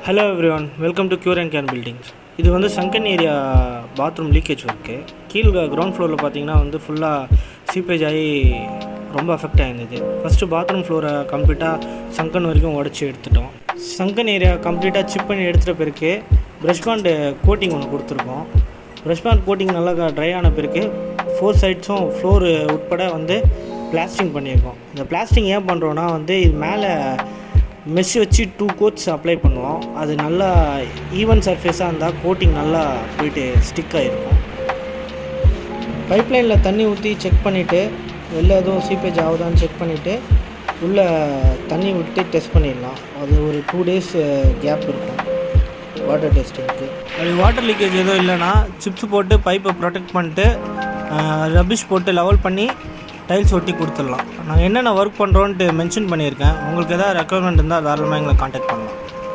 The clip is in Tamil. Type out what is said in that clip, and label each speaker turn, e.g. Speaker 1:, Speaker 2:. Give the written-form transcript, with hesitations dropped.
Speaker 1: Hello everyone, welcome to cure and can buildings. இது வந்து Sangan area bathroom leakage work. கீழே கிரவுண்ட் ஃப்ளோரில் பார்த்தீங்கன்னா வந்து ஃபுல்லாக சீப்பேஜ் ஆகி ரொம்ப அஃபெக்ட் ஆகிருந்தது. ஃபஸ்ட்டு பாத்ரூம் ஃப்ளோரை கம்ப்ளீட்டாக சங்கன் வரைக்கும் உடச்சி எடுத்துட்டோம். சங்கன் ஏரியா கம்ப்ளீட்டாக சிப் பண்ணி எடுத்துகிட்ட பிறகு ப்ரஷ் பேண்ட் கோட்டிங் ஒன்று கொடுத்துருக்கோம். ப்ரஷ் பேண்ட் கோட்டிங் நல்லா ட்ரை ஆன பிறகு 4 சைட்ஸும் ஃப்ளோரு உட்பட வந்து பிளாஸ்டிங் பண்ணியிருக்கோம். இந்த பிளாஸ்டிங் ஏன் பண்ணுறோன்னா வந்து இது மேலே மெஷ் வச்சு 2 கோட்ஸ் அப்ளை பண்ணுவோம். அது நல்லா ஈவன் சர்ஃபேஸாக இருந்தால் கோட்டிங் நல்லா போயிட்டு ஸ்டிக் ஆகிருக்கும். பைப்லைனில் தண்ணி ஊற்றி செக் பண்ணிவிட்டு வெளில எதுவும் சீப்பேஜ் ஆகுதான்னு செக் பண்ணிவிட்டு உள்ளே தண்ணி விட்டு டெஸ்ட் பண்ணிடலாம். அது ஒரு 2 days கேப் இருக்கும் வாட்டர் டெஸ்டிங்க்கு. அது வாட்டர் லீக்கேஜ் எதுவும் இல்லைன்னா சிப்ஸ் போட்டு பைப்பை ப்ரொடெக்ட் பண்ணிட்டு ரபிஷ் போட்டு லெவல் பண்ணி டைல்ஸ் ஒட்டி கொடுத்துடலாம். நாங்கள் என்னென்ன ஒர்க் பண்ணுறோன்ட்டு மென்ஷன் பண்ணியிருக்கேன். உங்களுக்கு எதாவது ரெக்குவயர்மெண்ட் இருந்தால் தாராளமாக எங்களை காண்டாக்ட் பண்ணலாம்.